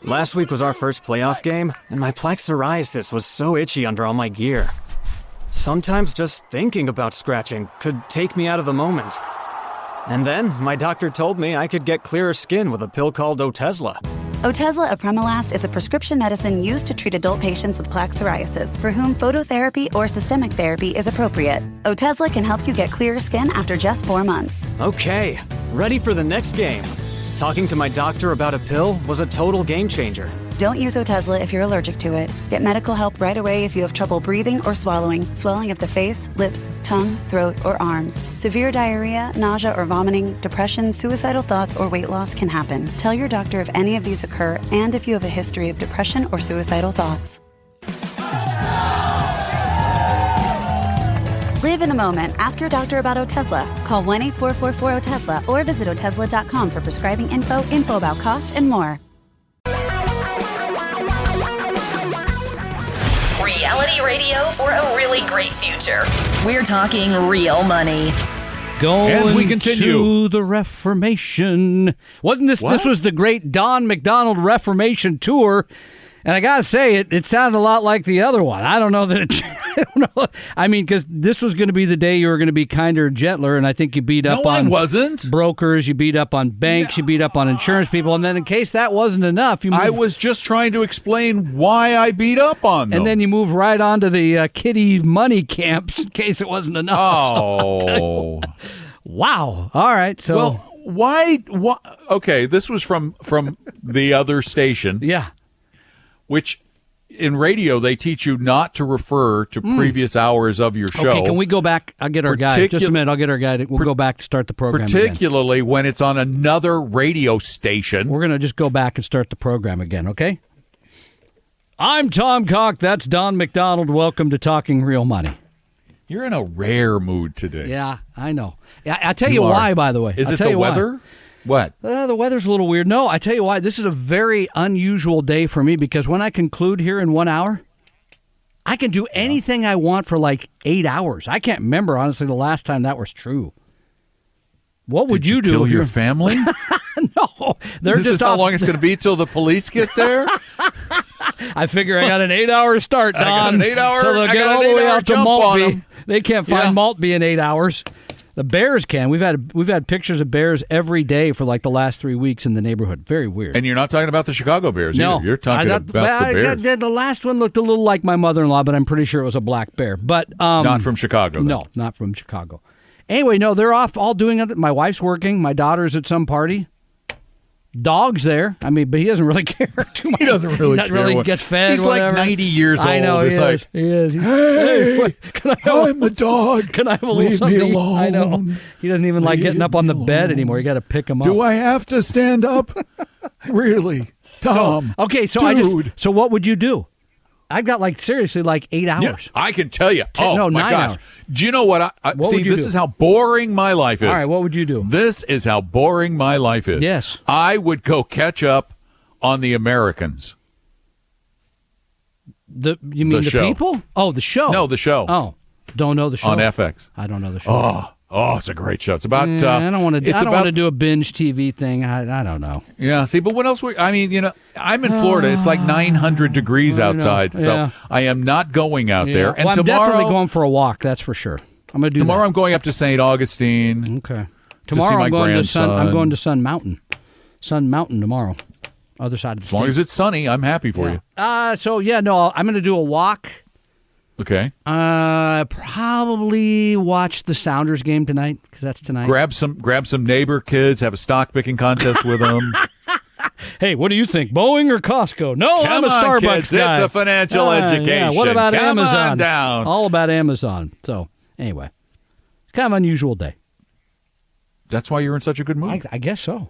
Last week was our first playoff game, and my plaque psoriasis was so itchy under all my gear. Sometimes just thinking about scratching could take me out of the moment. And then my doctor told me I could get clearer skin with a pill called Otezla. Otezla Apremilast is a prescription medicine used to treat adult patients with plaque psoriasis for whom phototherapy or systemic therapy is appropriate. Otezla can help you get clearer skin after just 4 months. Okay, ready for the next game. Talking to my doctor about a pill was a total game changer. Don't use Otezla if you're allergic to it. Get medical help right away if you have trouble breathing or swallowing, swelling of the face, lips, tongue, throat, or arms. Severe diarrhea, nausea or vomiting, depression, suicidal thoughts, or weight loss can happen. Tell your doctor if any of these occur and if you have a history of depression or suicidal thoughts. Live in the moment. Ask your doctor about Otezla. Call 1-844-4-OTEZLA or visit Otezla.com for prescribing info about cost, and more. Reality radio for a really great future. We're talking real money. Going and we continue to the Reformation. Wasn't this? What? This was the great Don McDonald Reformation tour, and I gotta say it sounded a lot like the other one. I don't know that it. I don't know. I mean, because this was going to be the day you were going to be kinder, gentler, and I think you beat up on I wasn't. brokers, you beat up on banks, you beat up on insurance people, and then in case that wasn't enough, you moved, I was just trying to explain why I beat up on them. and then you move right on to the kiddie money camps in case it wasn't enough. Oh. Wow. All right. So Well, why? Okay, this was from the other station, yeah. which in radio they teach you not to refer to previous hours of your show. Okay, can we go back? I'll get our guide. Just a minute. I'll get our guide. We'll go back to start the program again. Particularly when it's on another radio station. We're going to just go back and start the program again, okay? I'm Tom Cock. That's Don McDonald. Welcome to Talking Real Money. You're in a rare mood today. Yeah, I know. I'll tell you why, by the way. Is I'll it tell the you why. weather? What? The weather's a little weird. No, I tell you why. This is a very unusual day for me because when I conclude here in 1 hour, I can do anything I want for like 8 hours. I can't remember, honestly, the last time that was true. What would Did you do kill if your you're... family? No, they're This just is how off- long it's going to be till the police get there? I figure I got an 8 hour start, Don. I got an 8 hour. Till they'll I get got all an the way 8 hour out to jump on Maltby. 'em. They can't find Yeah. Maltby in 8 hours. The bears can. We've had pictures of bears every day for like the last 3 weeks in the neighborhood. Very weird. And you're not talking about the Chicago Bears no, either. You're talking about the Bears. The last one looked a little like my mother-in-law, but I'm pretty sure it was a black bear. But Not from Chicago. Then. No, not from Chicago. Anyway, no, they're off all doing it. My wife's working. My daughter's at some party. Dog's there. I mean, but he doesn't really care too much. He doesn't really Not care. really gets fed. He's whatever. like 90 years old. I know It's he like, is. He is. He's, Hey, wait, can I have I'm the dog. Can I have a little Leave me something? alone. I know. He doesn't even like getting up on the bed anymore. You got to pick him up. Do I have to stand up? Really? Tom. So dude. So what would you do? I've got like seriously like 8 hours. Yeah, I can tell you. No, my 9 gosh. hours. Do you know what? What See, would you this do? is how boring my life is. All right, what would you do? This is how boring my life is. Yes. I would go catch up on the Americans. You mean the show. people? Oh, the show. No, the show. Oh, don't know the show On FX. I don't know the show. It's a great show. It's about. I don't want to. It's I don't about want to do a binge TV thing. I don't know. Yeah, see, but what else? I mean, I'm in Florida. It's like 900 degrees outside, Yeah. so I am not going out there. And well, I'm tomorrow, definitely going for a walk. That's for sure. I'm going to do tomorrow that. I'm going up to St. Augustine. Okay. to Tomorrow see my I'm going to grandson. I'm going to Sun Mountain. Sun Mountain tomorrow. Other side of the As long state. as it's sunny, I'm happy for you. I'm going to do a walk. Okay. Probably watch the Sounders game tonight because that's tonight. Grab some neighbor kids, have a stock picking contest with them. Hey, what do you think, Boeing or Costco? No, I'm a Come on, Starbucks kids. guy. It's a financial education. Yeah. What about Come Amazon? on down. All about Amazon. So anyway, it's kind of an unusual day. That's why you're in such a good mood. I guess so.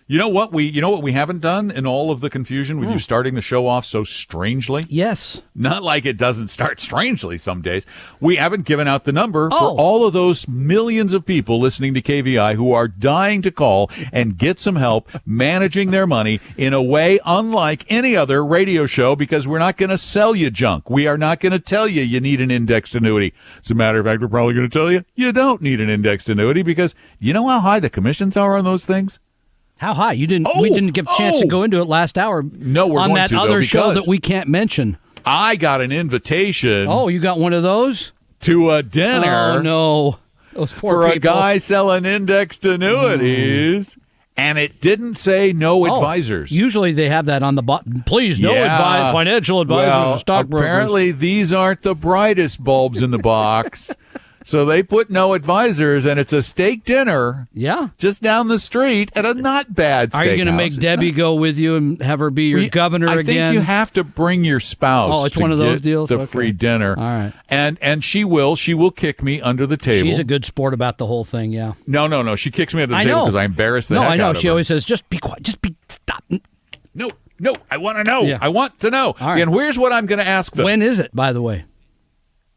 You know what we haven't done in all of the confusion with you starting the show off so strangely? Yes. Not like it doesn't start strangely some days. We haven't given out the number Oh. for all of those millions of people listening to KVI who are dying to call and get some help managing their money in a way unlike any other radio show, because we're not going to sell you junk. We are not going to tell you you need an indexed annuity. As a matter of fact, we're probably going to tell you you don't need an indexed annuity, because you know how high the commissions are on those things? How high? We didn't give a chance to go into it last hour. No, we're on going that to, though, other show because that we can't mention. I got an invitation. Oh, you got one of those? To a dinner. Oh no, those poor for people. a guy selling indexed annuities, and it didn't say no advisors. Usually they have that on the bottom. Please, no financial advisors or stockbrokers. Apparently, these aren't the brightest bulbs in the box. So they put no advisors, and it's a steak dinner. Yeah, just down the street at a not bad steakhouse. Are you going to make Debbie go with you and have her be your governor again? I think you have to bring your spouse. Oh, it's one of those deals. The free dinner. All right, and she will kick me under the table. She's a good sport about the whole thing. Yeah. No. She kicks me under the table because I embarrass the heck out of her. No, I know. She always says, "Just be quiet. Stop." No. I want to know. Yeah. I want to know. All right. And here's what I'm going to ask them. When is it, by the way?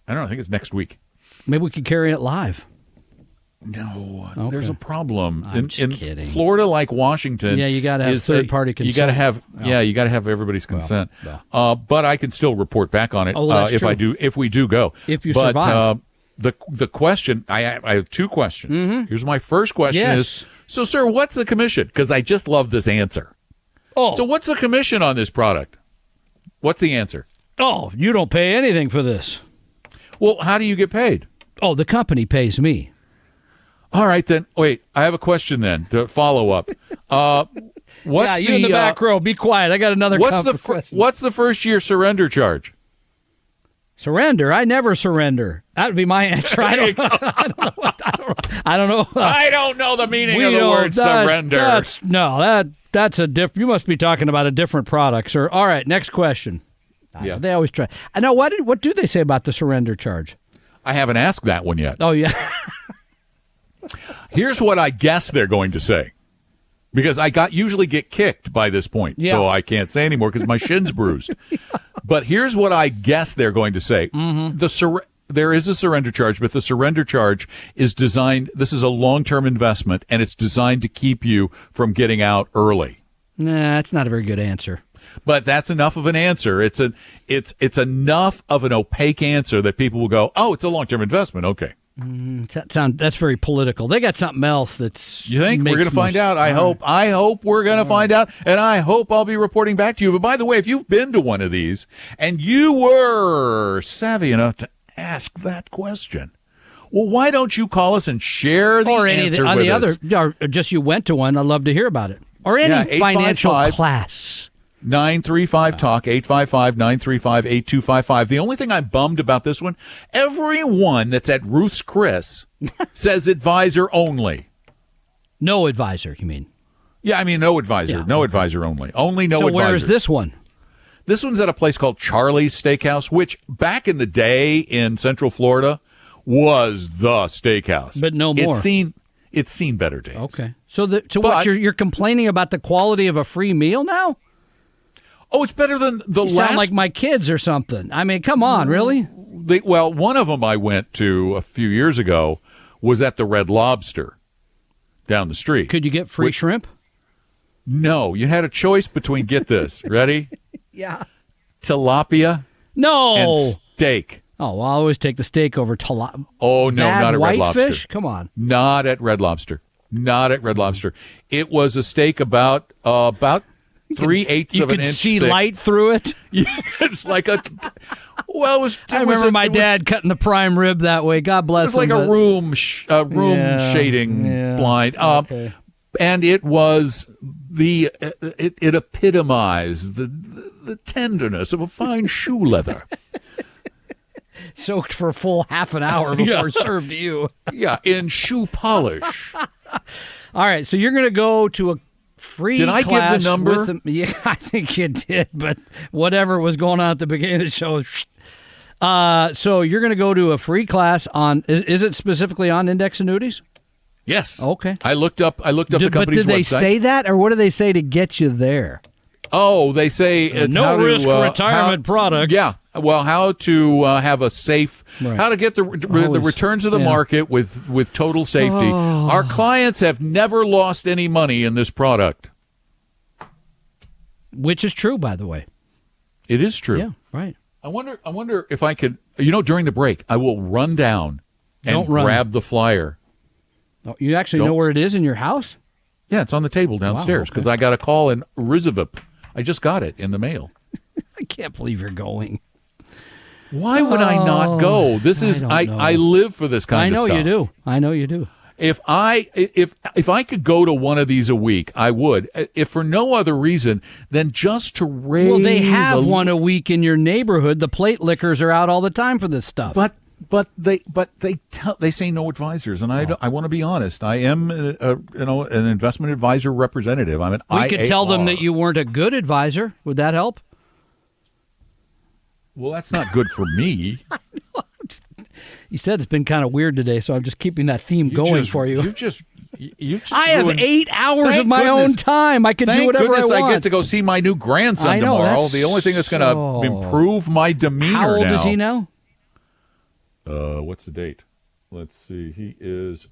I don't know. I think it's next week. Maybe we could carry it live. No, okay. There's a problem. I'm just kidding. Florida, like Washington, you got to have third-party consent. You got to have, you got to have everybody's consent. But I can still report back on it if we do go. If you survive. The question, I have two questions. Mm-hmm. Here's my first question: is so, sir, what's the commission? Because I just love this answer. Oh, so what's the commission on this product? What's the answer? Oh, you don't pay anything for this. Well, how do you get paid? Oh, the company pays me. All right, then. Wait, I have a question then to follow up. What's you in the back row. Be quiet. I got another question. What's the first year surrender charge? Surrender? I never surrender. That would be my answer. I don't know. I don't know the meaning of the word surrender. That's a different. You must be talking about a different product, sir. All right, next question. Yeah. They always try. I know. What do they say about the surrender charge? I haven't asked that one yet. Oh, yeah. Here's what I guess they're going to say, because I usually get kicked by this point, so I can't say anymore because my shin's bruised. But here's what I guess they're going to say. Mm-hmm. There is a surrender charge, but the surrender charge is designed, this is a long-term investment, and it's designed to keep you from getting out early. Nah, that's not a very good answer. But that's enough of an answer. It's enough of an opaque answer that people will go, oh, it's a long-term investment. Okay. That's very political. They got something else that's. You think we're going to find out? I hope we're going to find out, and I hope I'll be reporting back to you. But by the way, if you've been to one of these and you were savvy enough to ask that question, well, why don't you call us and share the answer with us? Or just you went to one. I'd love to hear about it. Or any financial class. 935-TALK, 855-935-8255. The only thing I'm bummed about this one, everyone that's at Ruth's Chris says advisor only. No advisor, you mean? Yeah, I mean no advisor. Yeah. No advisor only. Only no advisor. So where is this one? This one's at a place called Charlie's Steakhouse, which back in the day in Central Florida was the steakhouse. But no more. It's seen better days. Okay. So what you're complaining about the quality of a free meal now? Oh, it's better than the last. Sound like my kids or something. I mean, come on, really? One of them I went to a few years ago was at the Red Lobster down the street. Could you get free shrimp? No, you had a choice between, get this, ready? Yeah. Tilapia and steak. Oh, well, I always take the steak over tilapia. Oh, no, not at Red Lobster. Fish? Come on. Not at Red Lobster. Not at Red Lobster. It was a steak about 3/8 of an inch. You could see thick. light through it. Yeah, it's like a. Well, I remember my dad cutting the prime rib that way. God bless him. It was like a room shading blind. Okay. And it was it epitomized the tenderness of a fine shoe leather. Soaked for a full half an hour before served to you. Yeah, in shoe polish. All right, so you're going to go to a free class. Did I give the number? Yeah, I think you did, but whatever was going on at the beginning of the show. So you're going to go to a free class on, is it specifically on index annuities? Yes. Okay. I looked up the company's website. But did they say that, or what do they say to get you there? Oh, they say it's no-risk retirement product. Yeah. Well, how to have a safe, how to get the returns of the market with total safety. Our clients have never lost any money in this product. Which is true, by the way. It is true. Yeah, right. I wonder if I could, during the break, I will run down and grab the flyer. Oh, you actually know where it is in your house? Yeah, it's on the table downstairs because I got a call in Rizavip. I just got it in the mail. I can't believe you're going. Why would I not go? This is I live for this kind of stuff. I know you do. If I could go to one of these a week, I would. If for no other reason than just to raise. Well, they have one a week in your neighborhood. The plate lickers are out all the time for this stuff. But they say no advisors, and I want to be honest. I am an investment advisor representative. I'm an IAR. We could tell them that you weren't a good advisor. Would that help? Well, that's not good for me. You said it's been kind of weird today, so I'm just keeping that theme going for you. You just I have 8 hours of my own time. I can do whatever I want. I get to go see my new grandson tomorrow. The only thing that's going to improve my demeanor now. How old is he now? What's the date? Let's see. He is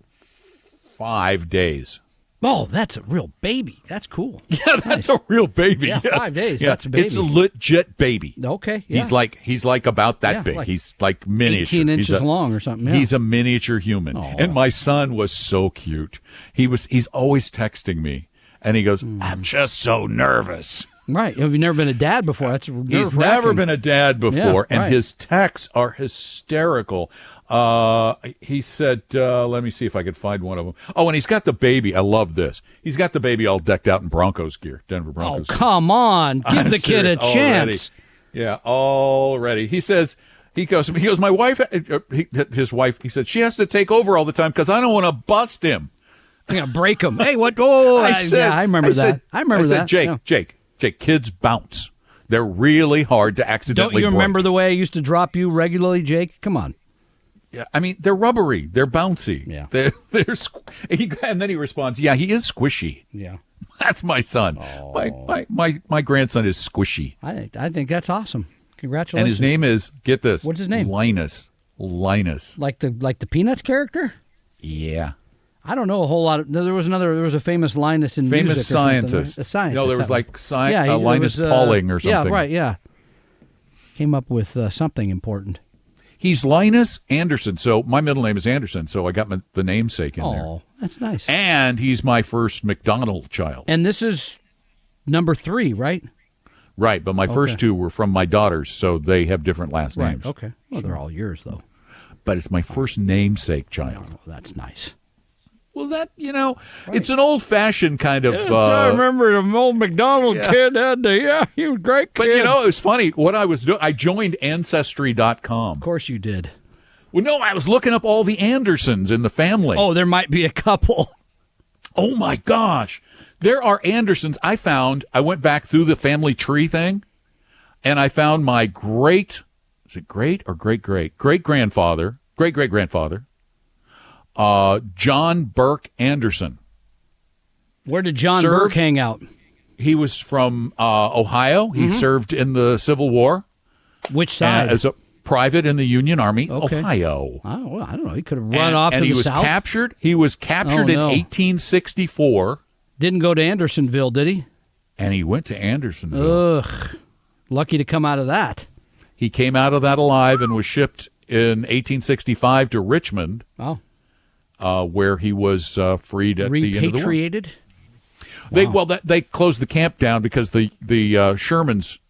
5 days. Oh, that's a real baby. That's cool. Yeah, that's a real baby. Yeah, yes. 5 days. Yeah, that's a baby. It's a legit baby. Okay. Yeah. He's like about that big. Like he's like miniature. 18 inches long or something. Yeah. He's a miniature human. Aww. And my son was so cute. He's always texting me, and he goes, "I'm just so nervous." Right. Have you never been a dad before? That's He's never been a dad before, and his texts are hysterical. He said, let me see if I could find one of them. Oh, and he's got the baby. I love this. He's got the baby all decked out in Broncos gear, Denver Broncos. Oh, come on. Give the kid a chance. Yeah, already. He goes, my wife, his wife, he said, she has to take over all the time because I don't want to bust him. I'm going to break him. Hey, what? Oh, I remember that. I said, Jake, kids bounce. They're really hard to accidentally Don't you remember break. the way I used to drop you regularly, Jake? Come on. Yeah, I mean, they're rubbery. They're bouncy. Yeah. And then he responds, yeah, he is squishy. Yeah. That's my son. Oh. My grandson is squishy. I think that's awesome. Congratulations. And his name is, get this. What's his name? Linus. Like the Peanuts character? Yeah. I don't know a whole lot. There was a famous Linus in music. Famous scientist. A scientist. No, there was Linus Pauling or something. Yeah, right, yeah. Came up with something important. He's Linus Anderson. So my middle name is Anderson, so I got the namesake in there. Oh, that's nice. And he's my first McDonald child. And this is number 3, right? Right, but my first 2 were from my daughters, so they have different last names. Okay. Well, they're all yours, though. But it's my first namesake child. Oh, that's nice. Well, it's an old-fashioned kind of... I remember the old McDonald kid had he was a great kid. But, it was funny. What I was doing, I joined Ancestry.com. Of course you did. Well, no, I was looking up all the Andersons in the family. Oh, there might be a couple. Oh, my gosh. There are Andersons. I went back through the family tree thing, and I found my great-grandfather, John Burke Anderson. Where did John Burke hang out? He was from Ohio. He served in the Civil War. Which side? As a private in the Union Army. Okay. Ohio. Oh, well, I don't know. He could have run off to the south. He was captured in 1864. Didn't go to Andersonville, did he? And he went to Andersonville. Ugh. Lucky to come out of that. He came out of that alive and was shipped in 1865 to Richmond. Oh. Where he was freed at the end of the war. Repatriated? Wow. They closed the camp down because the Sherman's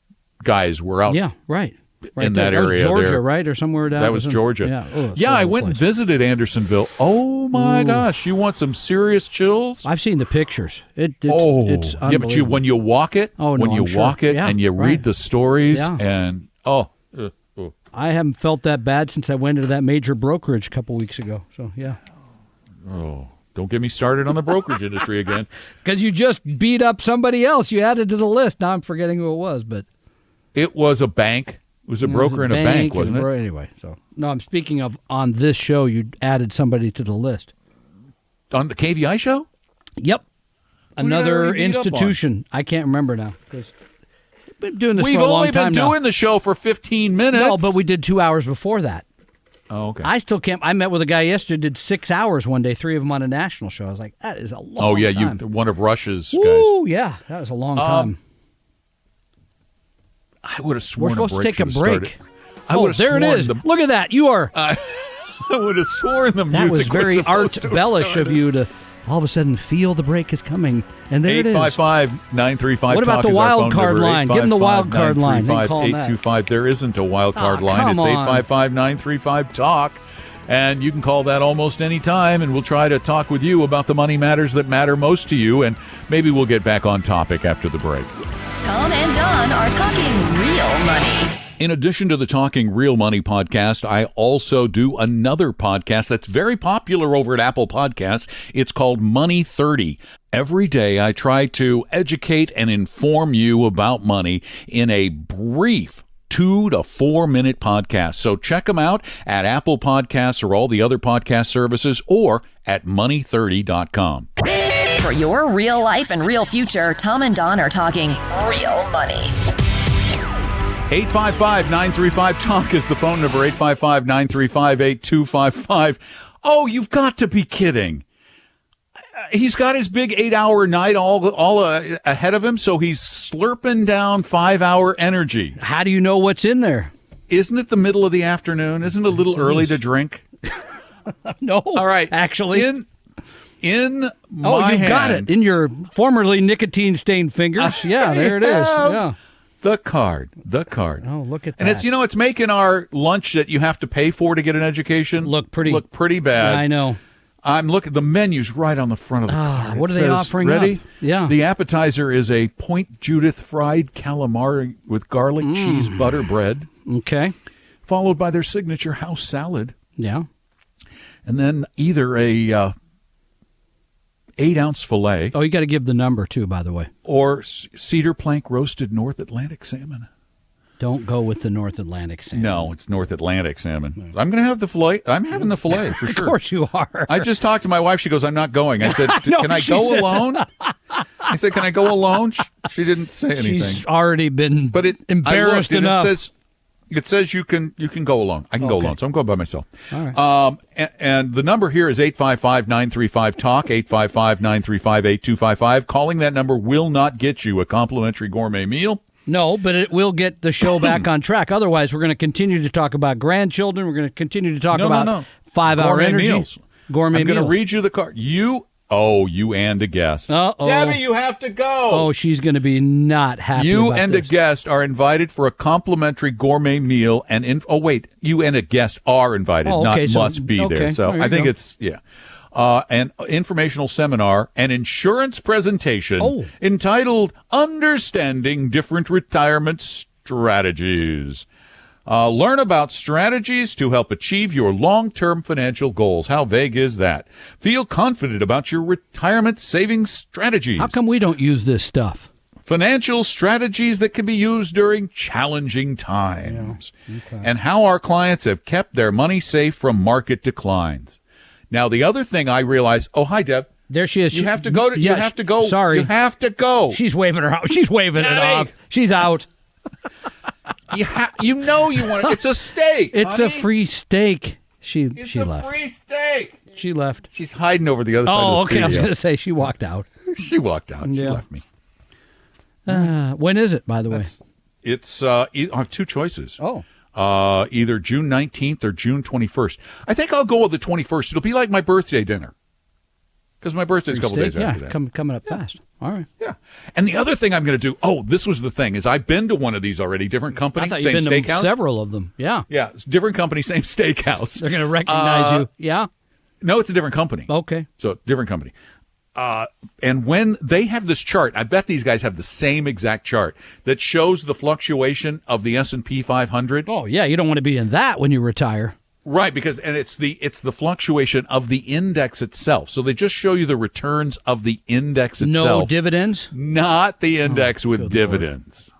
guys were out. Yeah, right. In that area, was Georgia, there. Right, or somewhere down. That was Georgia. Yeah, I went and visited Andersonville. Oh my gosh, you want some serious chills? I've seen the pictures. It's unbelievable. Yeah, but when you walk it, and you read the stories, and I haven't felt that bad since I went into that major brokerage a couple weeks ago. So yeah. Oh, don't get me started on the brokerage industry again. Because you just beat up somebody else. You added to the list. Now I'm forgetting who it was, but it was a bank. It was a broker in a bank, wasn't it? Anyway, so no, I'm speaking of on this show. You added somebody to the list on the KVI show. Yep, another institution. I can't remember now because we've been doing this for a long time now. We've only been doing the show for 15 minutes. No, but we did 2 hours before that. Oh, okay. I still can't. I met with a guy yesterday, did 6 hours one day, 3 of them on a national show. I was like, that is a long time. Oh, yeah, you one of Rush's guys. Oh, yeah, that was a long time. I would have sworn we're supposed to take a break. There it is. Look at that. You are. I would have sworn the music That was very Art Bellish of you to all of a sudden feel the break is coming, and there it is. 855-935-TALK. What about the is our wild phone card number. line? Give them the wild card line. They call them that. 855-825. There isn't a wild card line. come It's on. 855-935-TALK. And you can call that almost any time, and we'll try to talk with you about the money matters that matter most to you, and maybe we'll get back on topic after the break. Tom and Don are talking real money. In addition to the Talking Real Money podcast, I also do another podcast that's very popular over at Apple Podcasts. It's called Money 30. Every day I try to educate and inform you about money in a brief 2 to 4 minute podcast. So check them out at Apple Podcasts or all the other podcast services, or at money30.com. For your real life and real future, Tom and Don are talking real money. 855-935-TALK is the phone number. 855-935-8255. Oh, you've got to be kidding. He's got his big 8-hour night all ahead of him, so he's slurping down 5-hour energy. How do you know what's in there? Isn't it the middle of the afternoon? Isn't it a little early to drink? No. All right. Actually. In my oh, you hand, got it. In your formerly nicotine-stained fingers. Yeah, there it is. Yeah. The card. Oh, look at that. And it's making our lunch that you have to pay for to get an education look pretty bad. Yeah, I know. I'm looking. The menu's right on the front of the card. What It are they says, offering ready? up? Yeah. The appetizer is a Point Judith fried calamari with garlic cheese butter bread, Okay. followed by their signature house salad, Yeah. and then either a 8-ounce fillet Oh, you got to give the number, too, by the way. or cedar plank roasted North Atlantic salmon. Don't go with the North Atlantic salmon. No, it's North Atlantic salmon. I'm going to have the fillet. I'm having the fillet for sure. Of course you are. I just talked to my wife. She goes, I'm not going. I said, No, can I she go said- alone? I said, can I go alone? She didn't say anything. She's already been But embarrassed I looked, enough. And it says you can go alone. I can go alone, so I'm going by myself. All right. And the number here is 855-935-TALK, 855-935-8255. Calling that number will not get you a complimentary gourmet meal. No, but it will get the show back on track. Otherwise, we're going to continue to talk about grandchildren. We're going to continue to talk about 5-hour Gourmet energy. meals. Gourmet I'm going to meals. read you the card. You and a guest. Uh-oh. Debbie, you have to go. Oh, she's going to be not happy You about and this. a guest are invited for a complimentary gourmet meal. You and a guest are invited, Oh, okay, not so- must be okay, there. So there you I think go. it's, an informational seminar, an insurance presentation entitled Understanding Different Retirement Strategies. Learn about strategies to help achieve your long-term financial goals. How vague is that? Feel confident about your retirement savings strategies. How come we don't use this stuff? Financial strategies that can be used during challenging times. And how our clients have kept their money safe from market declines. Now, the other thing I realized, hi, Deb. There she is. You have to go. You have to go. Sorry. You have to go. She's waving her out. She's waving it Debbie! off. She's out. You want it. It's a steak. It's honey. a free steak. She It's a left. free steak. She left. She's hiding over the other side Oh, of the okay. I was studio. going to say she walked out. She walked out. She Yeah. left me. When is it, by the way? It's I have two choices. Oh. Either June 19th or June 21st. I think I'll go with the 21st. It'll be like my birthday dinner. Because my birthday's a couple Steak? days after that. Coming up fast. All right. Yeah. And the other thing I'm going to do, this was the thing, is I've been to one of these already, different company, I thought same you've been to steakhouse. several of them. Yeah. Yeah, it's different company, same steakhouse. They're going to recognize you. Yeah. No, it's a different company. Okay. So, different company. And when they have this chart, I bet these guys have the same exact chart that shows the fluctuation of the S&P 500. Oh, yeah. You don't want to be in that when you retire. Right, because it's the fluctuation of the index itself. So they just show you the returns of the index itself. No dividends? Not the index with dividends.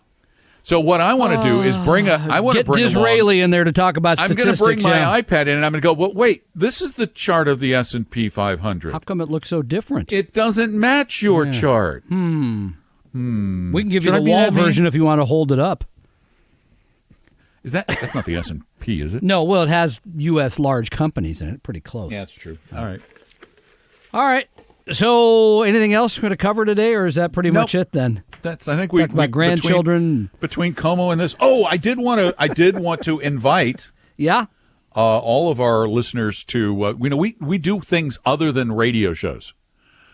So what I want to do is bring Get Disraeli in there to talk about I'm statistics. going to bring my yeah. iPad in and I'm going to go, well, wait, this is the chart of the S&P 500. How come it looks so different? It doesn't match your chart. We can give Should you I the be wall that mean? version if you want to hold it up. That's not the S&P, is it? No, well, it has U.S. large companies in it. Pretty close. Yeah, that's true. All right. All right. So, anything else we're going to cover today, or is that pretty much it then? I think we Talk about grandchildren. between Como and this. Oh, I did want to invite Yeah. all of our listeners to we do things other than radio shows.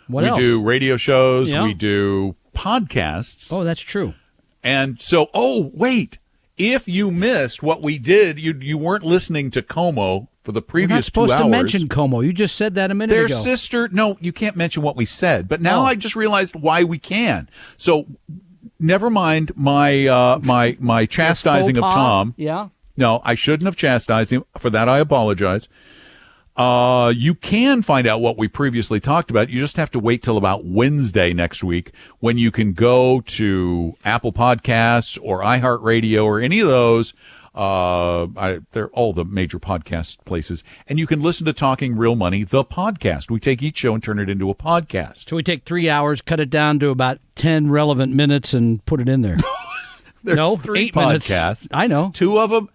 What else? We do radio shows. Yeah. We do podcasts. Oh, that's true. And so, wait. If you missed what we did, you weren't listening to Como for the You're previous not supposed 2 hours. to mention Como. You just said that a minute Their ago. sister. No, you can't mention what we said. But now Oh. I just realized why we can. So never mind my chastising of Faux pas? Tom. Yeah. No, I shouldn't have chastised him. For that, I apologize. You can find out what we previously talked about. You just have to wait till about Wednesday next week when you can go to Apple Podcasts or iHeartRadio or any of those. They're all the major podcast places. And you can listen to Talking Real Money, the podcast. We take each show and turn it into a podcast. So we take 3 hours, cut it down to about 10 relevant minutes, and put it in there. There's No, 3 8 minutes. podcasts. I know. Two of them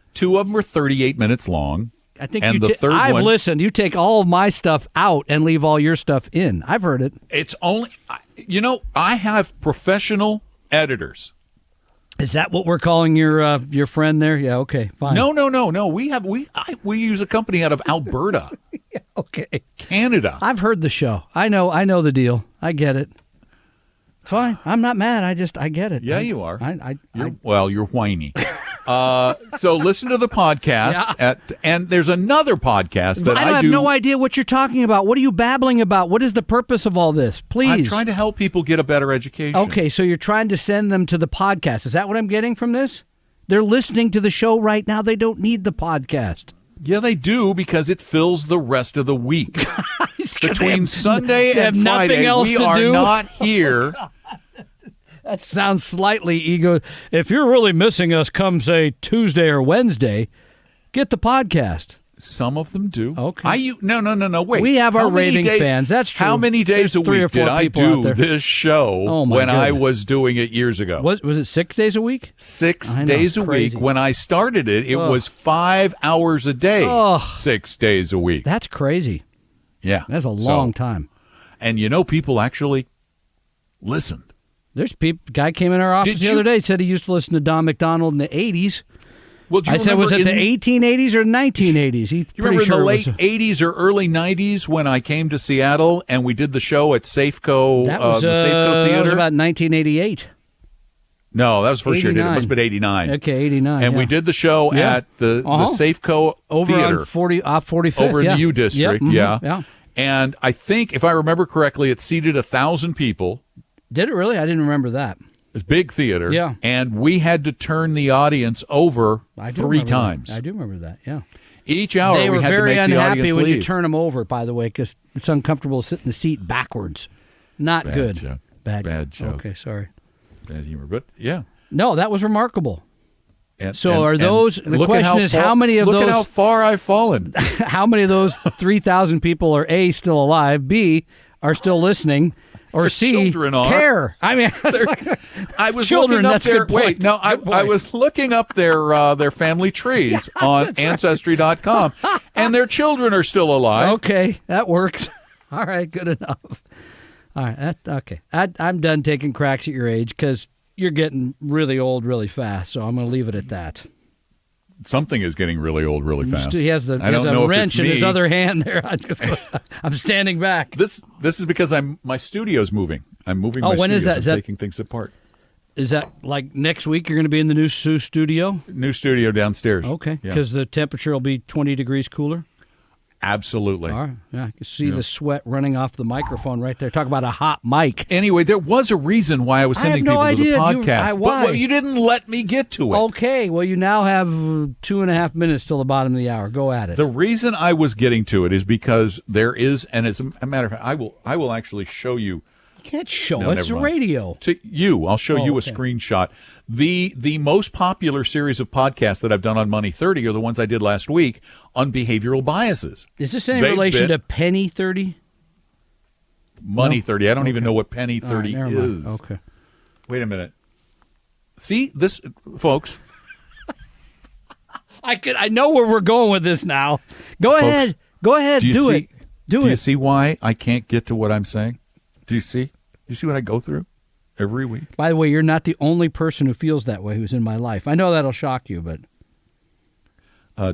are 38 minutes long. I think and you the third I've one, listened. You take all of my stuff out and leave all your stuff in. I've heard it. it's only, I have professional editors. Is that what we're calling your friend there? Yeah. Okay. Fine. No. We use a company out of Alberta, Okay. Canada. I've heard the show. I know the deal. I get it. Fine. I'm not mad. I get it. Yeah, you are. You're You're whiny. So listen to the podcast and there's another podcast that I I have do. no idea what you're talking about. What are you babbling about? What is the purpose of all this? Please. I'm trying to help people get a better education. Okay, so you're trying to send them to the podcast. Is that what I'm getting from this? They're listening to the show right now. They don't need the podcast. Yeah, they do because it fills the rest of the week. Between Sunday they have and nothing Friday, else we to are do? not here. That sounds slightly ego. If you're really missing us come, say, Tuesday or Wednesday, get the podcast. Some of them do. Okay. No. Wait. We have our How many raving days- fans. That's true. How many days There's a 3 or week 4 did I people out there. do this show Oh, my when I goodness. was doing it years ago? Was it 6 days a week? 6 I know, days a crazy. week. When I started it, it Ugh. was 5 hours a day. Ugh. 6 days a week. That's crazy. Yeah. That's a long time. And people actually listened. There's people. Guy came in our office Did the other day, said he used to listen to Don McDonald in the 80s. Well, do you I said, was it remember the 1880s or 1980s? He's You pretty remember sure in the it late was. 80s or early 90s when I came to Seattle and we did the show at Safeco, That was, the Safeco Theater? that was about 1988. No, that was the first year I did it. It 89. must have been 89. Okay, 89. And yeah. we did the show Yeah. at the Uh-huh. Safeco over Theater. on 45th. Over in yeah. the U District, Yep, yeah. yeah. And I think, if I remember correctly, it seated 1,000 people. Did it really? I didn't remember that. It's a big theater. Yeah. And we had to turn the audience over I do 3 remember times. That. I do remember that, yeah. Each hour They we were had very to make the unhappy audience when you leave. turn them over, by the way, because it's uncomfortable to sit in the seat backwards. Not Bad good. joke. Bad joke. Okay, sorry. Bad humor. But, yeah. No, that was remarkable. And, So are those- the look at question is, far- how many of look those- at how far I've fallen. How many of those 3,000 people are A, still alive, B, are still listening, or Their C, children are. care? I mean, it's like, I was Children, looking up that's a their good point. wait. No, Good point. I was looking up their family trees on Ancestry.com, and their children are still alive. okay, that works. All right, good enough. All right, okay. I'm done taking cracks at your age because you're getting really old really fast, so I'm going to leave it at that. Something is getting really old really fast. He has I don't know a if wrench it's in his me. other hand there. I'm standing back. This is because my studio's moving. I'm moving. Oh, my when is studios. that? Is I'm that- taking things apart? Is that like next week you're going to be in the new studio? New studio downstairs. Okay, Yeah. because the temperature will be 20 degrees cooler. Absolutely. All right, yeah, you can see the sweat running off the microphone right there. Talk about a hot mic. Anyway, there was a reason why I was I have sending no people idea. to the podcast. Why? But you didn't let me get to it. Okay, well, you now have 2.5 minutes till the bottom of the hour. Go at it. The reason I was getting to it is because there is, and as a matter of fact, I will actually show you. You can't show No, it. It's never mind. radio. To you, I'll show you a okay. screenshot. The most popular series of podcasts that I've done on Money 30 are the ones I did last week on behavioral biases. Is this in They've relation been- to Penny 30? Money 30. I don't even know what Penny All right, 30 never is. mind. Okay. Wait a minute. See this, folks. I know where we're going with this now. Go Folks, ahead. Go ahead. Do you Do see? it. Do you it. see why I can't get to what I'm saying? Do you see? Do you see what I go through every week? By the way, you're not the only person who feels that way who's in my life. I know that'll shock you, but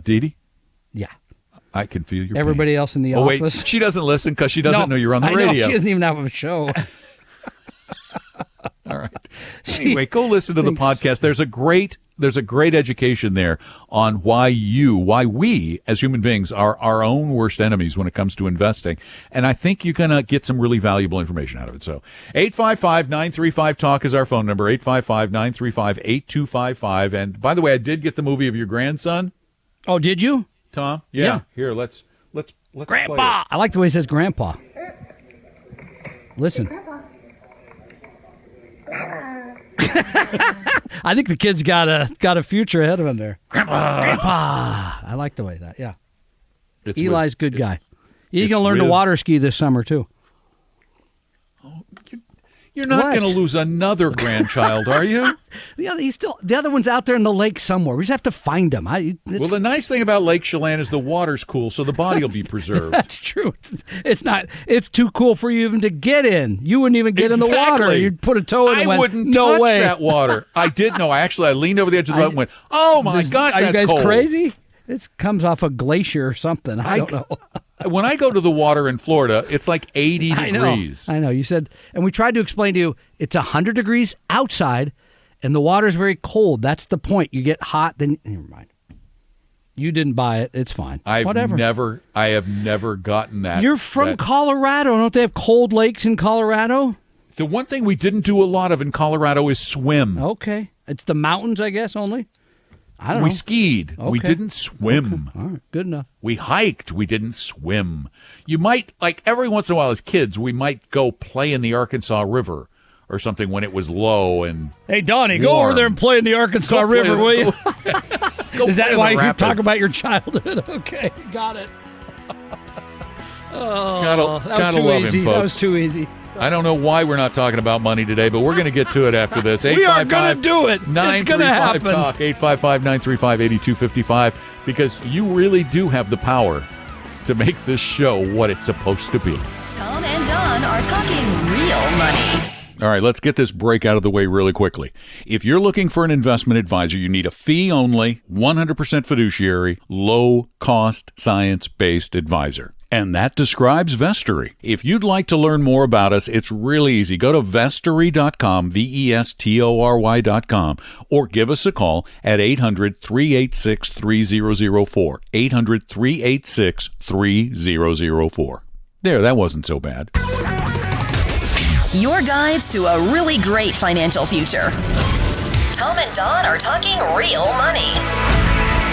Dee Dee, yeah. I can feel your Everybody pain. else in the Oh, office. wait, she doesn't listen because she doesn't know you're on the I radio. know, she doesn't even have a show. All right. Anyway, go listen to the podcast. There's a great education there on why we as human beings are our own worst enemies when it comes to investing. And I think you're going to get some really valuable information out of it. So 855-935-TALK is our phone number, 855-935-8255. And by the way, I did get the movie of your grandson. Oh, did you? Tom? Yeah. Here, let's Grandpa! I like the way he says grandpa. Listen. I think the kid's got a future ahead of him there. Grandpa! I like the way that, yeah. Eli's a good guy. He's going to learn to water ski this summer, too. You're not going to lose another grandchild, are you? The other one's out there in the lake somewhere. We just have to find him. Well, the nice thing about Lake Chelan is the water's cool, so the body will be preserved. That's true. It's not. It's too cool for you even to get in. You wouldn't even get in the water. You'd put a toe in and went, wouldn't no touch way. that water. I did know. I leaned over the edge of the boat and went, oh, my gosh, Are that's you guys cold. crazy? It comes off a glacier or something. I don't know. When I go to the water in Florida, it's like 80 degrees. I know. You said, and we tried to explain to you, it's 100 degrees outside, and the water's very cold. That's the point. You get hot, then never mind. You didn't buy it. It's fine. I have never gotten that. You're from Colorado. Don't they have cold lakes in Colorado? The one thing we didn't do a lot of in Colorado is swim. Okay. It's the mountains, I guess, only? I don't know. We skied. Okay. We didn't swim. Okay. All right. Good enough. We hiked. We didn't swim. You might, like every once in a while as kids, we might go play in the Arkansas River or something when it was low and Hey, Donnie, warm. Go over there and play in the Arkansas River, will you? Is that why you're talking about your childhood? Okay, got it. Gotta that was too love easy. him, folks. That was too easy. I don't know why we're not talking about money today, but we're going to get to it after this. We are going to do it. It's going to happen. Talk 855-935-8255 because you really do have the power to make this show what it's supposed to be. Tom and Don are talking real money. All right, let's get this break out of the way really quickly. If you're looking for an investment advisor, you need a fee-only, 100% fiduciary, low-cost, science-based advisor. And that describes Vestory. If you'd like to learn more about us, it's really easy. Go to vestory.com, vestory.com, or give us a call at 800-386-3004, 800-386-3004. There, that wasn't so bad. Your guides to a really great financial future. Tom and Don are talking real money.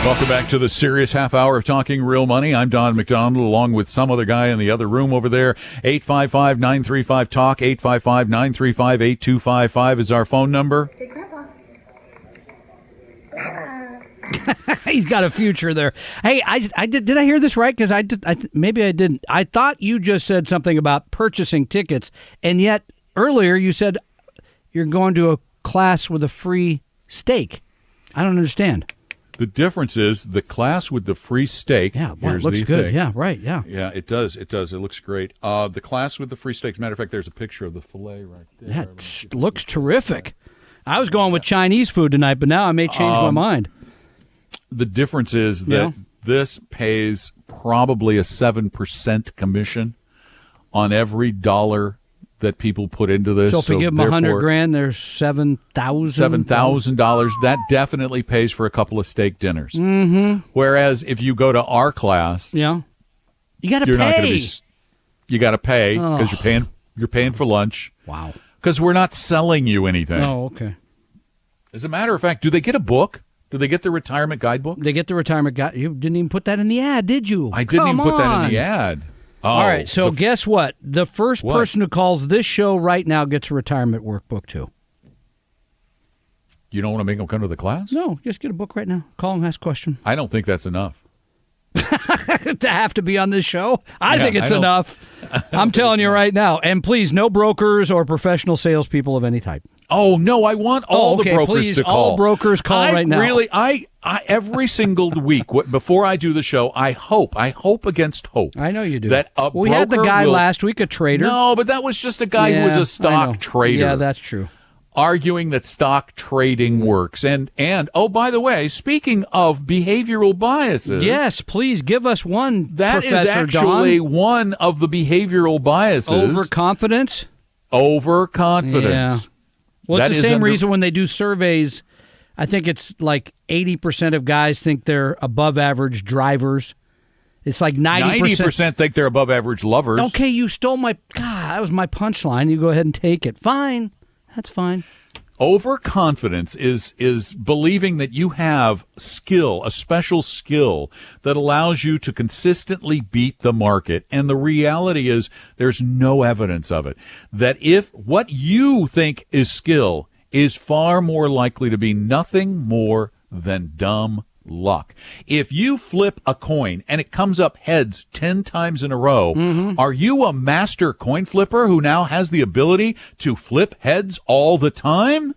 Welcome back to the serious half hour of Talking Real Money. I'm Don McDonald, along with some other guy in the other room over there. 855-935-TALK, 855-935-8255 is our phone number. Hey, Grandpa. He's got a future there. Hey, I did I hear this right? Because maybe I didn't. I thought you just said something about purchasing tickets, and yet earlier you said you're going to a class with a free steak. I don't understand. The difference is the class with the free steak. Yeah, well, it looks good. Thing. Yeah, right. Yeah. Yeah, it does. It does. It looks great. The class with the free steak. As a matter of fact, there's a picture of the filet right there. Yeah, it looks terrific. I was going with Chinese food tonight, but now I may change my mind. The difference is that this pays probably a 7% commission on every dollar that people put into this. So if we give them $100,000, there's $7,000. $7,000. That definitely pays for a couple of steak dinners. Mm-hmm. Whereas if you go to our class, you got to pay. Not going to be. You got to pay because you're paying for lunch. Wow. Because we're not selling you anything. Oh, okay. As a matter of fact, do they get a book? Do they get the retirement guidebook? They get the retirement guide. You didn't even put that in the ad, did you? I didn't even put that in the ad. Oh, all right, so guess what? The first person who calls this show right now gets a retirement workbook, too. You don't want to make them come to the class? No, just get a book right now. Call and ask a question. I don't think that's enough. To have to be on this show? I think it's enough. I'm telling you right now. And please, no brokers or professional salespeople of any type. Oh, no, I want all the brokers please, to call. All brokers call right now. I every single week before I do the show, I hope against hope. I know you do. That we had the guy last week, a trader. No, but that was just a guy who was a stock trader. Yeah, that's true. arguing that stock trading works. And oh, by the way, speaking of behavioral biases. Yes, please give us one, That Professor is actually Don. one of the behavioral biases. Overconfidence? Overconfidence. Yeah. Well, That it's is the same under- reason when they do surveys, I think it's like 80% of guys think they're above average drivers. It's like 90%. 90% think they're above average lovers. Okay, you stole my... God, that was my punchline. You go ahead and take it. Fine. That's fine. Overconfidence is believing that you have skill, a special skill that allows you to consistently beat the market. And the reality is there's no evidence of it. That if what you think is skill is far more likely to be nothing more than dumb luck. If you flip a coin and it comes up heads 10 times in a row, are you a master coin flipper who now has the ability to flip heads all the time?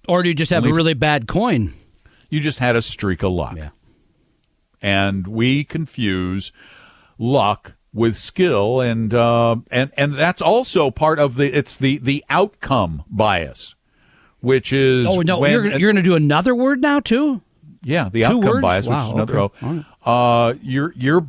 Or do you just have a really bad coin? You just had a streak of luck. Yeah. And we confuse luck with skill, and that's also part of the outcome bias, which is you're going to do another word now too? Yeah, the Two outcome words? bias, which Wow, is another. okay. All right.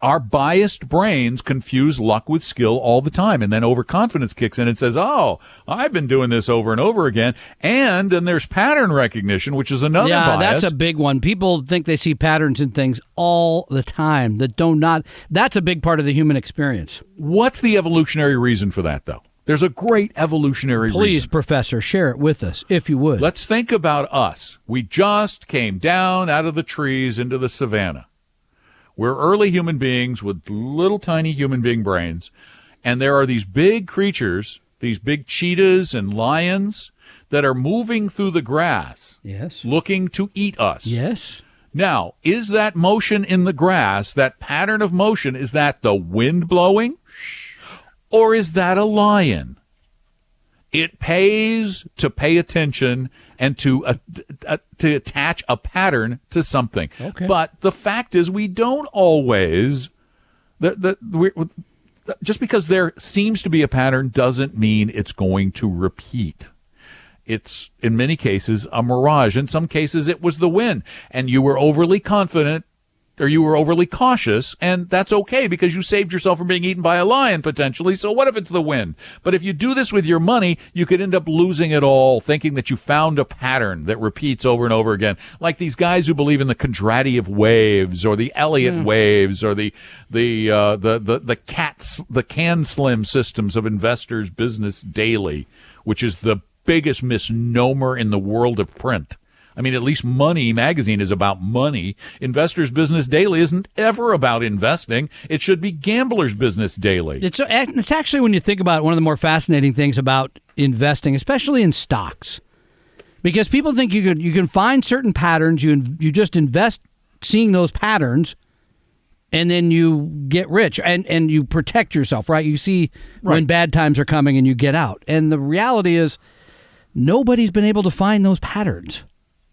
Our biased brains confuse luck with skill all the time, and then overconfidence kicks in and says, "Oh, I've been doing this over and over again." And then there's pattern recognition, which is another bias. That's a big one. People think they see patterns in things all the time that do not. That's a big part of the human experience. What's the evolutionary reason for that, though? There's a great evolutionary reason. Please, Professor, share it with us, if you would. Let's think about us. We just came down out of the trees into the savannah. We're early human beings with little tiny human being brains, and there are these big creatures, these big cheetahs and lions that are moving through the grass, Yes. looking to eat us. Yes. Now, is that motion in the grass, that pattern of motion, is that the wind blowing? Or is that a lion? It pays to pay attention and to attach a pattern to something. Okay. But the fact is, we don't always. Just because there seems to be a pattern doesn't mean it's going to repeat. It's, in many cases, a mirage. In some cases, it was the wind, and you were overly confident, or you were overly cautious, and that's okay because you saved yourself from being eaten by a lion potentially. So what if it's the wind? But if you do this with your money, you could end up losing it all, thinking that you found a pattern that repeats over and over again. Like these guys who believe in the Kondratiev waves or the Elliott waves or the CanSlim systems of Investors Business Daily, which is the biggest misnomer in the world of print. I mean, at least Money magazine is about money. Investors Business Daily isn't ever about investing. It should be Gambler's Business Daily. It's actually, when you think about it, one of the more fascinating things about investing, especially in stocks, because people think you can find certain patterns. You just invest seeing those patterns, and then you get rich and you protect yourself, right? You see when bad times are coming and you get out. And the reality is nobody's been able to find those patterns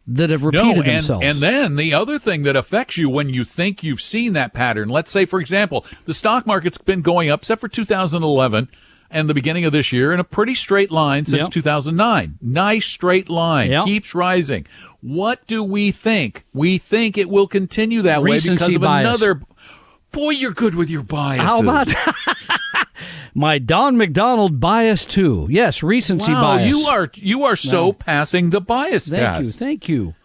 that have repeated themselves. And then the other thing that affects you when you think you've seen that pattern, let's say, for example, the stock market's been going up, except for 2011 and the beginning of this year, in a pretty straight line since 2009. Nice straight line. Keeps rising. What do we think? We think it will continue that way because of another... Boy, you're good with your biases. How about my Don McDonald bias too? Yes, recency bias. You are so passing the bias test. Thank you.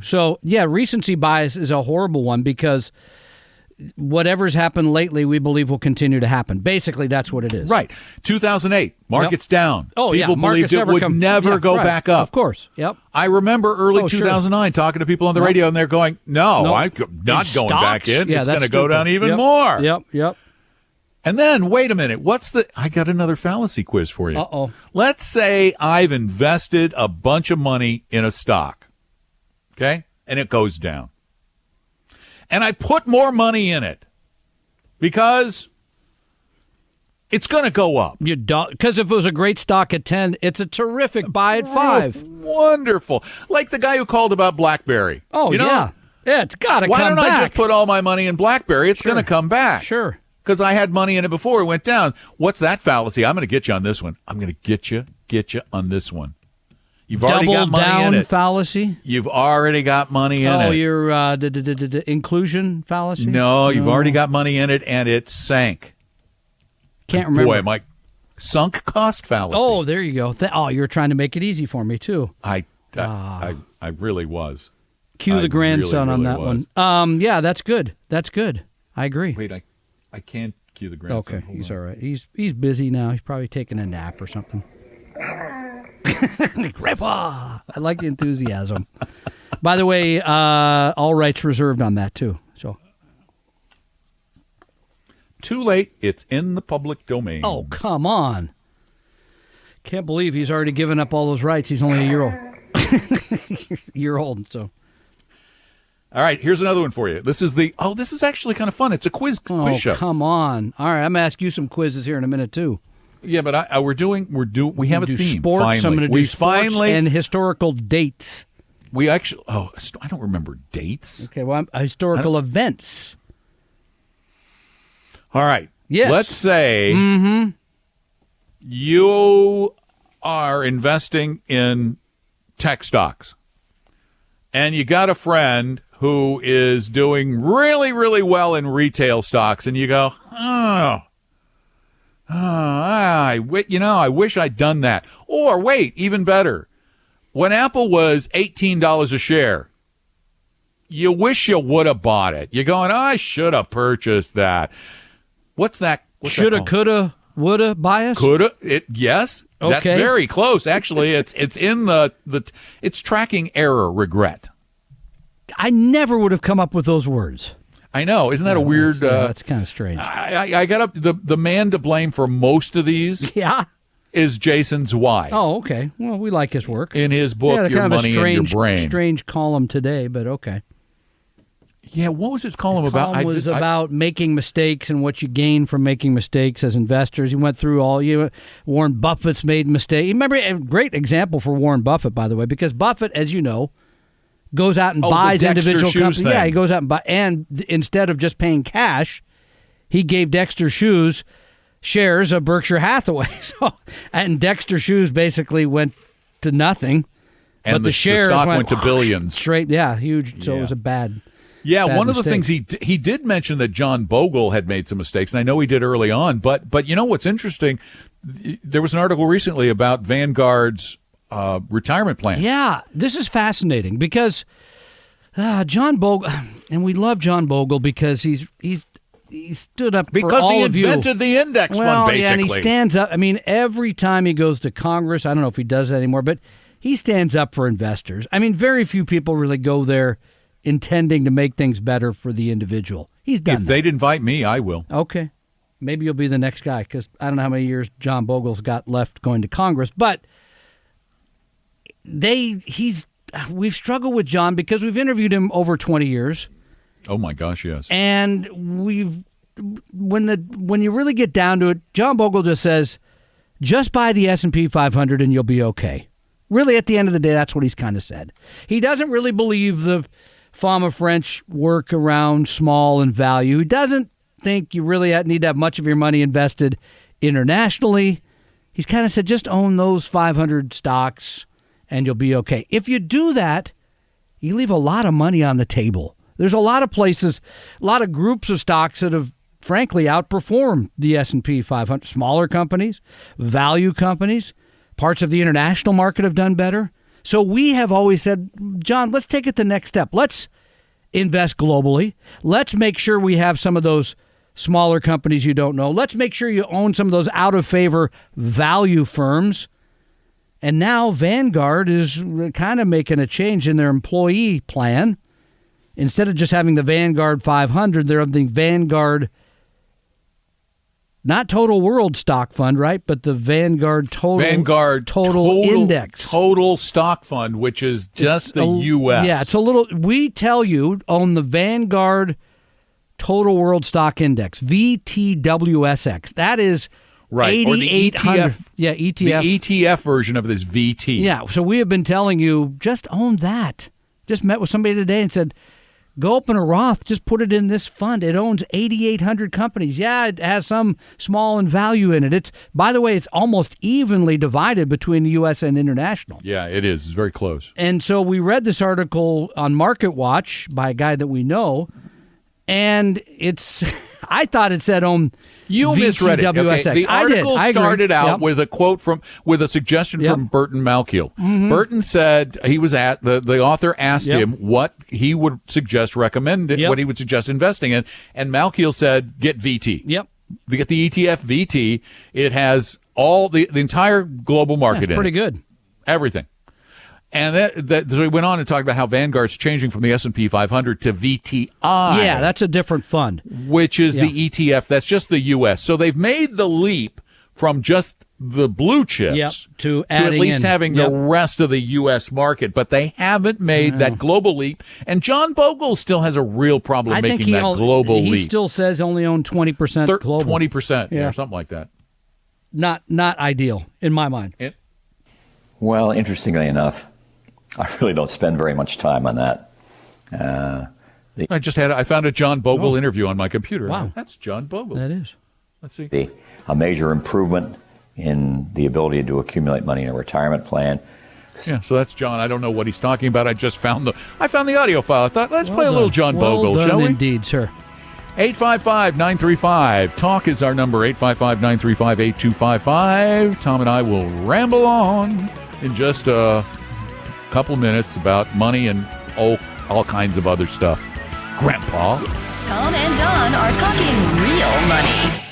So recency bias is a horrible one because whatever's happened lately, we believe will continue to happen. Basically, that's what it is. Right. 2008, market's down. Oh, people believed it would never go back up. Of course. Yep. I remember early 2009 talking to people on the radio, and they're going, "No, I'm not going back in. It's going to go down even more." Yep. And then, wait a minute. I got another fallacy quiz for you. Uh-oh. Let's say I've invested a bunch of money in a stock, okay? And it goes down. And I put more money in it because it's going to go up. Because if it was a great stock at 10, it's a terrific buy at 5. Wonderful. Like the guy who called about BlackBerry. Oh, you know? yeah. It's got to come back. Why don't I just put all my money in BlackBerry? It's going to come back. Sure. because I had money in it before it went down. What's that fallacy? I'm going to get you on this one. I'm going to get you on this one. You've already got money down in it. Fallacy? You've already got money in it. Oh, your inclusion fallacy? No, you've already got money in it, and it sank. Can't remember. Boy, Mike, sunk cost fallacy. Oh, there you go. You're trying to make it easy for me, too. I really was. Cue the grandson really, on that was. one. Yeah, that's good. That's good. I agree. Wait, I can't cue the grandson. Okay, he's all right. He's busy now. He's probably taking a nap or something. Grandpa! I like the enthusiasm. By the way, all rights reserved on that, too. So. Too late. It's in the public domain. Oh, come on. Can't believe he's already given up all those rights. He's only a year old. Year old, so. All right, here's another one for you. This is actually kind of fun. It's a quiz show. Come on. All right, I'm going to ask you some quizzes here in a minute, too. Yeah, but we have a theme. Sports. Finally. I'm going to do sports and historical dates. We actually, I don't remember dates. Okay, well, historical events. All right. Yes. Let's say you are investing in tech stocks, and you got a friend who is doing really, really well in retail stocks, and you go, I wish I'd done that. Or wait, even better, when Apple was $18 a share, you wish you would have bought it. You're going, I should have purchased that. What's that? Shoulda, coulda, woulda bias? Coulda. Yes. Okay. That's very close. Actually, it's in it's tracking error regret. I never would have come up with those words. I know. Isn't that a weird? That's kind of strange. I got up. The man to blame for most of these. Yeah. Is Jason Zwei. Oh, okay. Well, we like his work. In his book, Your kind of Money and Your Brain. Strange column today, but okay. Yeah, what was his column about? It was about making mistakes and what you gain from making mistakes as investors. He went through Warren Buffett's made mistakes. Remember, a great example for Warren Buffett, by the way, because Buffett, as you know, goes out and buys individual companies. Yeah, he goes out and buys, and instead of just paying cash, he gave Dexter Shoes shares of Berkshire Hathaway. And Dexter Shoes basically went to nothing, and but the shares went to billions. Straight, huge. So it was a bad. Yeah, bad one mistake. of the things he did mention that John Bogle had made some mistakes, and I know he did early on. But you know what's interesting? There was an article recently about Vanguard's retirement plan. Yeah, this is fascinating because John Bogle, and we love John Bogle because he stood up because for all he of you. invented the index fund, basically. Yeah, and he stands up. I mean, every time he goes to Congress, I don't know if he does that anymore, but he stands up for investors. I mean, very few people really go there intending to make things better for the individual. He's done that. If they'd invite me, I will. Okay. Maybe you'll be the next guy because I don't know how many years John Bogle's got left going to Congress. But we've struggled with John because we've interviewed him over 20 years. Oh, my gosh, yes. And when you really get down to it, John Bogle just says, just buy the S&P 500 and you'll be okay. Really, at the end of the day, that's what he's kind of said. He doesn't really believe the Fama French work around small and value. He doesn't think you really need to have much of your money invested internationally. He's kind of said, just own those 500 stocks and you'll be okay. If you do that, you leave a lot of money on the table. There's a lot of places, a lot of groups of stocks that have frankly outperformed the S&P 500. Smaller companies, value companies, parts of the international market have done better. So we have always said, John, let's take it the next step. Let's invest globally. Let's make sure we have some of those smaller companies you don't know. Let's make sure you own some of those out-of-favor value firms. And now Vanguard is kind of making a change in their employee plan. Instead of just having the Vanguard 500, they're having the Vanguard, not Total World Stock Fund, right? But the Vanguard Total Index. Total Stock Fund, which is just the U.S. Yeah, it's a little, we tell you, own the Vanguard Total World Stock Index, VTWSX. That is right, or the ETF. Yeah, ETF. The ETF version of this VT. Yeah, so we have been telling you, just own that. Just met with somebody today and said, Go open a Roth. Just put it in this fund. It owns 8,800 companies. Yeah, it has some small and value in it. By the way, it's almost evenly divided between the U.S. and international. Yeah, it is. It's very close. And so we read this article on Market Watch by a guy that we know, and I thought it said on You misread it. VTWSX. Okay. The article started out with a suggestion from Burton Malkiel. Mm-hmm. Burton said he was the author asked him what he would recommend what he would suggest investing in, and Malkiel said get VT. Yep. Get the ETF VT. It has all the entire global market in it. Pretty good. Everything. And so he went on and talked about how Vanguard's changing from the S&P 500 to VTI. Yeah, that's a different fund. Which is the ETF. That's just the U.S. So they've made the leap from just the blue chips to at least having the rest of the U.S. market. But they haven't made that global leap. And John Bogle still has a real problem making that global leap. He still says only own 20% global. 20%, or something like that. Not ideal, in my mind. Well, interestingly enough, I really don't spend very much time on that. I found a John Bogle interview on my computer. Wow. That's John Bogle. That is. Let's see. A major improvement in the ability to accumulate money in a retirement plan. Yeah, so that's John. I don't know what he's talking about. I just found the audio file. I thought, let's play a little John Bogle, shall we? Indeed, sir. 855-935. Talk is our number, 855-935-8255. Tom and I will ramble on in just a couple minutes about money and all kinds of other stuff. Grandpa. Tom and Don are talking real money.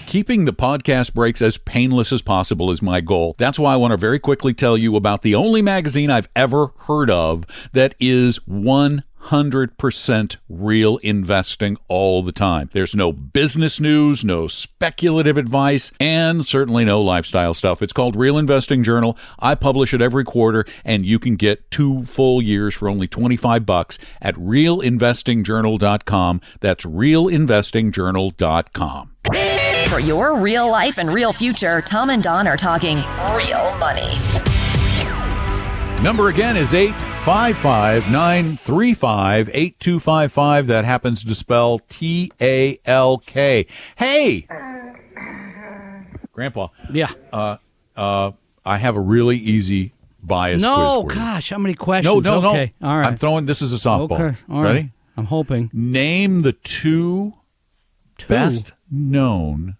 Keeping the podcast breaks as painless as possible is my goal. That's why I want to very quickly tell you about the only magazine I've ever heard of that is 100% real investing all the time. There's no business news, no speculative advice, and certainly no lifestyle stuff. It's called Real Investing Journal. I publish it every quarter, and you can get 2 full years for only $25 at realinvestingjournal.com. That's realinvestingjournal.com. For your real life and real future, Tom and Don are talking real money. Number again is 855-935-8255. That happens to spell TALK. Hey! Grandpa. Yeah. I have a really easy bias quiz for you. Gosh, how many questions? No. Okay. All right. this is a softball. Okay. All right. Ready? I'm hoping. Name the two best known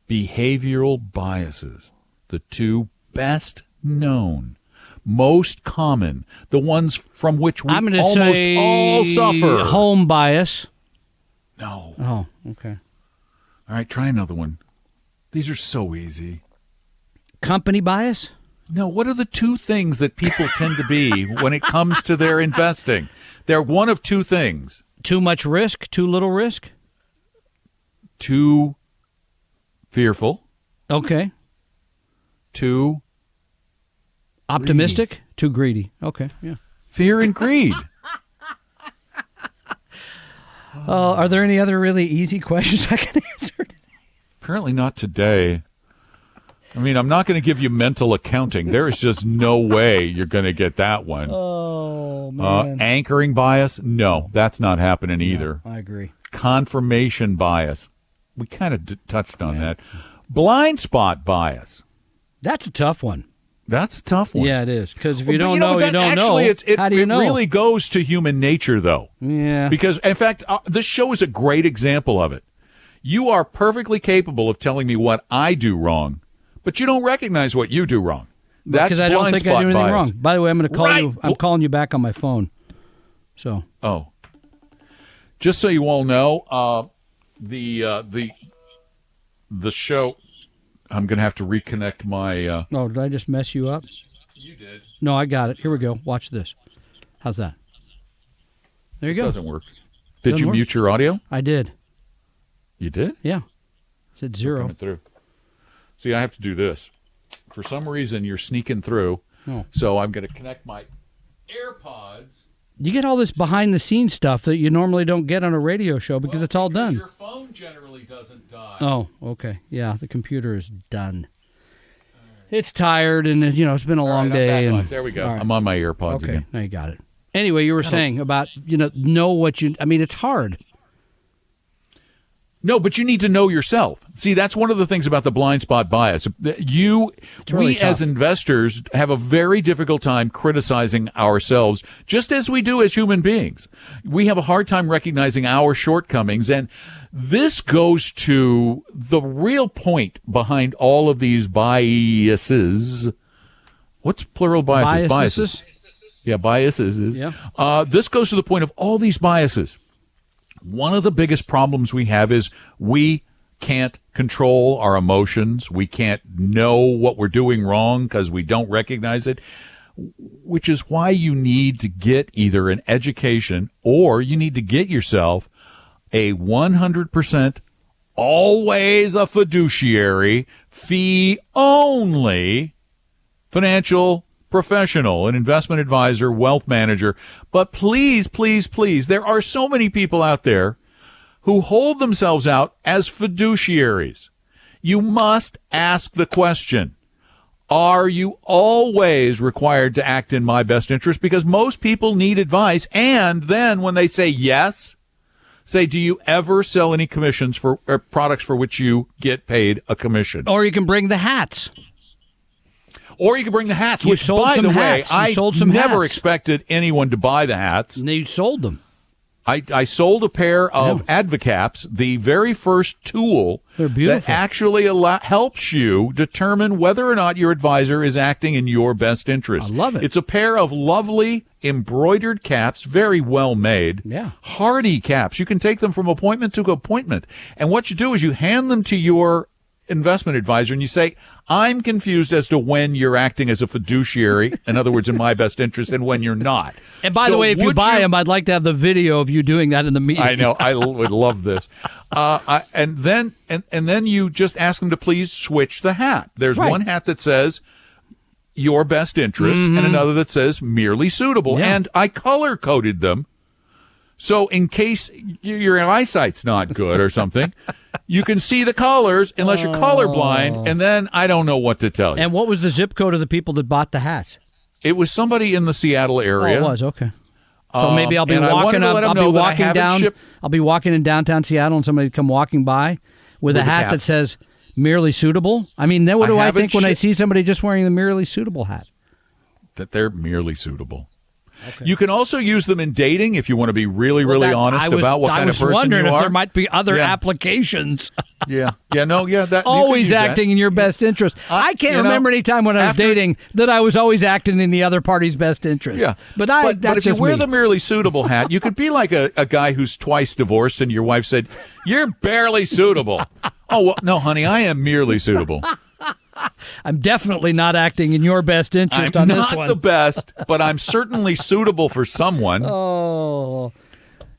behavioral biases. The two best known, most common, the ones from which we almost all suffer. Home bias. No. Oh, okay. All right, try another one. These are so easy. Company bias? No, what are the two things that people tend to be when it comes to their investing? They're one of two things. Too much risk, too little risk? Too fearful. Okay. Too optimistic, greedy. Too greedy. Okay, yeah. Fear and greed. Are there any other really easy questions I can answer? Apparently not today. I mean, I'm not going to give you mental accounting. There is just no way you're going to get that one. Oh, man. Anchoring bias? No, that's not happening either. I agree. Confirmation bias. We kind of touched on that. Blind spot bias. That's a tough one. That's a tough one. Yeah, it is. Because if you don't know, you don't know. How do you know? It really goes to human nature, though. Yeah. Because, in fact, this show is a great example of it. You are perfectly capable of telling me what I do wrong, but you don't recognize what you do wrong. That's because I don't think I do anything bias. wrong. By the way, I'm going to call you. I'm calling you back on my phone. So. Oh. Just so you all know, the show. I'm going to have to reconnect my. Oh, did I just mess you up? You did. No, I got it. Here we go. Watch this. How's that? There you go. It doesn't work. Did you mute your audio? I did. You did? Yeah. It said 0. Coming through. See, I have to do this. For some reason, you're sneaking through. Oh. So I'm going to connect my AirPods. You get all this behind-the-scenes stuff that you normally don't get on a radio show because it's all done. Your phone generally doesn't die. Oh, okay. Yeah, the computer is done. It's tired, and it's been a long day. And there we go. right. I'm on my AirPods okay, again. now you got it. Anyway, you were saying about, know what you, I mean, it's hard. No, but you need to know yourself. See, that's one of the things about the blind spot bias. We as investors have a very difficult time criticizing ourselves, just as we do as human beings. We have a hard time recognizing our shortcomings, and this goes to the real point behind all of these biases. What's plural biases? Biases. Yeah, biases. Yeah. This goes to the point of all these biases. One of the biggest problems we have is we can't control our emotions. We can't know what we're doing wrong because we don't recognize it, which is why you need to get either an education or you need to get yourself a 100% always a fiduciary fee only financial professional, an investment advisor, wealth manager. But please, please, please, there are so many people out there who hold themselves out as fiduciaries. You must ask the question, are you always required to act in my best interest? Because most people need advice. And then when they say yes, say, do you ever sell any commissions for products for which you get paid a commission? Or you can bring the hats. Or you can bring the hats, which, sold by some the way, hats. I never hats. expected anyone to buy the hats. And you sold them. I sold a pair of Advocaps, the very first tool They're beautiful. that actually helps you determine whether or not your advisor is acting in your best interest. I love it. It's a pair of lovely embroidered caps, very well made. Yeah. Hardy caps. You can take them from appointment to appointment. And what you do is you hand them to your investment advisor and you say, I'm confused as to when you're acting as a fiduciary, in other words, in my best interest, and when you're not. And by the way, if you buy them, I'd like to have the video of you doing that in the meeting. I know. I would love this. And then you just ask them to please switch the hat. There's one hat that says your best interest and another that says merely suitable. Yeah. And I color coded them. So in case your eyesight's not good or something, you can see the colors unless you're colorblind, and then I don't know what to tell you. And what was the zip code of the people that bought the hats? It was somebody in the Seattle area. Oh, it was, okay. So maybe I'll be walking up, I'll be walking in downtown Seattle and somebody come walking by with a hat that says merely suitable. I mean, then what do I think when I see somebody just wearing the merely suitable hat? That they're merely suitable. Okay. You can also use them in dating if you want to be really, really honest about what kind of person you are. I was wondering if there might be other applications. Always acting in your best interest. I can't remember any time when I was dating that I was always acting in the other party's best interest. Yeah, but if you wear the merely suitable hat, you could be like a guy who's twice divorced and your wife said, "You're barely suitable." Oh, well, no, honey, I am merely suitable. I'm definitely not acting in your best interest on this one. I'm not the best, but I'm certainly suitable for someone. Oh,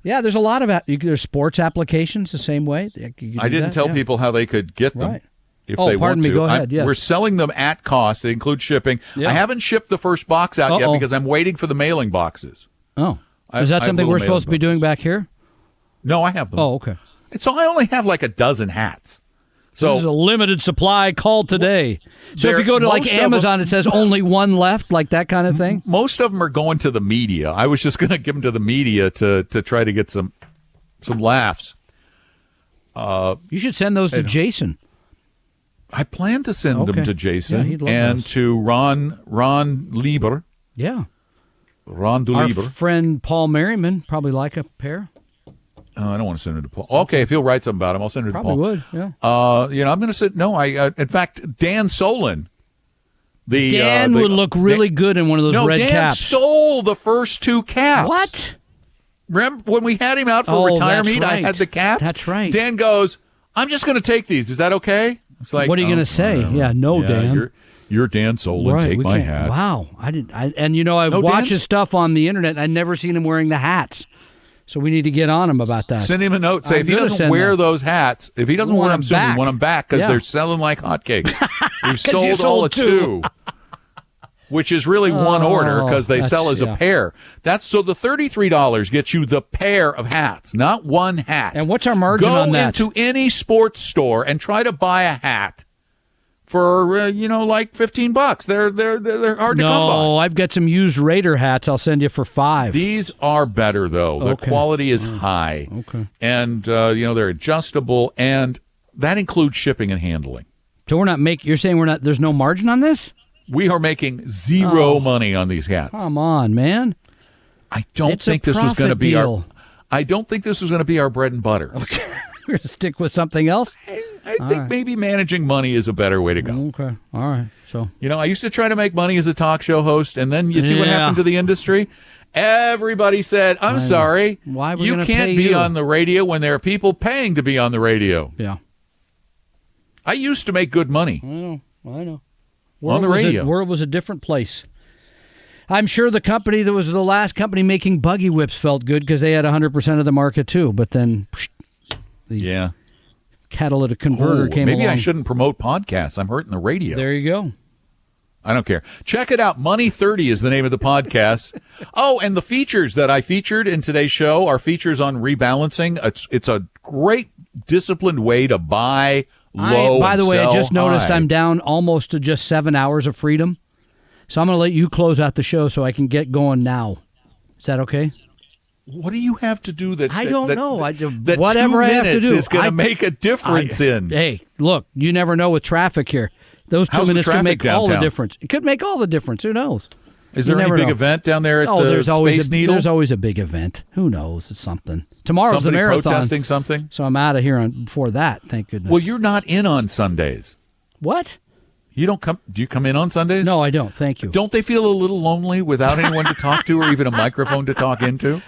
yeah. There's a lot of there's sports applications the same way. I didn't tell people how they could get them if they want to. Go ahead. Yes. We're selling them at cost. They include shipping. Yeah. I haven't shipped the first box out yet because I'm waiting for the mailing boxes. Oh, is that something we're supposed to be doing back here? No, I have them. Oh, okay. So I only have like a dozen hats. So this is a limited supply. Call today. So if you go to like Amazon, it says only one left, like that kind of thing. Most of them are going to the media. I was just going to give them to the media to try to get some laughs. You should send those to Jason. I plan to send them to Jason and to Ron Lieber. Yeah, Ron DeLieber. Our friend Paul Merriman probably like a pair. I don't want to send it to Paul. Okay, if he'll write something about him, I'll send it to Paul. Probably would, yeah. I'm going to say, no, in fact, Dan Solon. Dan would look really good in one of those red caps. Dan stole the first two caps. What? Remember when we had him out for retirement? Right. I had the caps. That's right. Dan goes, I'm just going to take these. Is that okay? It's like, what are you going to say? Dan. You're Dan Solon. Right, take my hats. Wow. I watch his stuff on the internet. I'd never seen him wearing the hats. So we need to get on him about that. Send him a note. Say if he doesn't wear those hats, if he doesn't wear them soon, we want them back because they're selling like hotcakes. We've sold all of two, which is really one order because they sell as a pair. So the $33 gets you the pair of hats, not one hat. And what's our margin on that? Go into any sports store and try to buy a hat for like $15. They're hard to come by. No, I've got some used Raider hats. I'll send you for $5. These are better though. The Okay. quality is high. Okay. And they're adjustable, and that includes shipping and handling. So you're saying there's no margin on this? We are making zero money on these hats. Come on, man. I don't It's a think this was going to profit be deal. I don't think this was going to be our bread and butter. Okay. We're going to stick with something else? I think maybe managing money is a better way to go. Okay. All right. So I used to try to make money as a talk show host, and then you see what Yeah. happened to the industry? Everybody said, I'm sorry, Why are we you gonna can't pay be you?" on the radio when there are people paying to be on the radio. yeah. I used to make good money. I know. On the radio. World was a different place. I'm sure the company that was the last company making buggy whips felt good because they had 100% of the market too. But then Yeah. catalytic converter came maybe along. I shouldn't promote podcasts. I'm hurting the radio. There you go. I don't care. Check it out. Money 30 is the name of the podcast. Oh, and the features that I featured in today's show are features on rebalancing. It's a great disciplined way to buy low. By the and way, I sell just noticed high. I'm down almost to just 7 hours of freedom. So I'm going to let you close out the show so I can get going now. Is that okay? What do you have to do that? I don't know. That Whatever 2 I have to minutes do is going to make a difference in. Hey, look, you never know with traffic here. Those 2 How's the minutes could traffic make all the downtown? difference. It could make all the difference. Who knows? Is You there any never big know. event down there at the there's always Space Needle? There's always a big event. Who knows? It's something. Tomorrow's Somebody the marathon. protesting something? So I'm out of here before that. Thank goodness. Well, you're not in on Sundays. What? You don't come. Do you come in on Sundays? No, I don't. Thank you. Don't they feel a little lonely without anyone to talk to or even a microphone to talk into?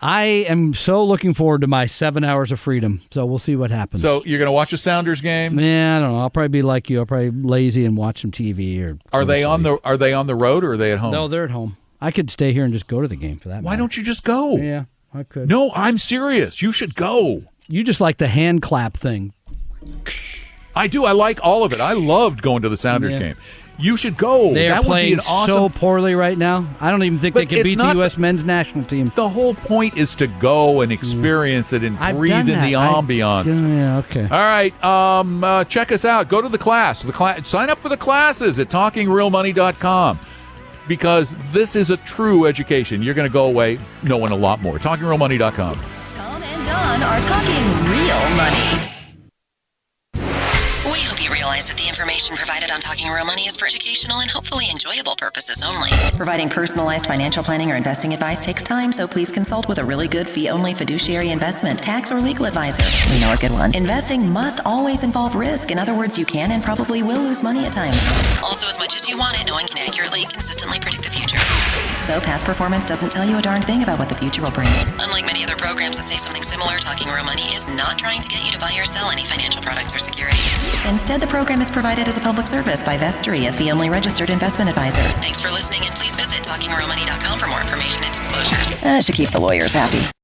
I am so looking forward to my 7 hours of freedom. So we'll see what happens. So you're going to watch a Sounders game? Yeah, I don't know. I'll probably be like you. I'll probably lazy and watch some TV. Or Are they on the road or are they at home? No, they're at home. I could stay here and just go to the game for that. Why matter. don't you just go? Yeah, I could. No, I'm serious. You should go. You just like the hand clap thing. I do. I like all of it. I loved going to the Sounders game. You should go. They are That would be playing an awesome. so poorly right now. I don't even think they But can it's beat the not U.S. men's national team. The whole point is to go and experience it and I've breathe done in that. the ambiance. Yeah, okay. All right, check us out. Go to the class. Sign up for the classes at TalkingRealMoney.com because this is a true education. You're going to go away knowing a lot more. TalkingRealMoney.com. Tom and Don are talking real money. We hope you realize that the information provided on Talking Real Money is for educational and hopefully enjoyable purposes only. Providing personalized financial planning or investing advice takes time, so please consult with a really good fee-only fiduciary investment, tax, or legal advisor. We know a good one. Investing must always involve risk. In other words, you can and probably will lose money at times. Also, as much as you want it, no one can accurately and consistently predict the future. So past performance doesn't tell you a darn thing about what the future will bring. Unlike many other programs that say something similar, Talking Real Money is not trying to get you to buy or sell any financial products or securities. Instead, the program is provided as a public service by Vestry, a fee-only registered investment advisor. Thanks for listening, and please visit TalkingRealMoney.com for more information and disclosures. That should keep the lawyers happy.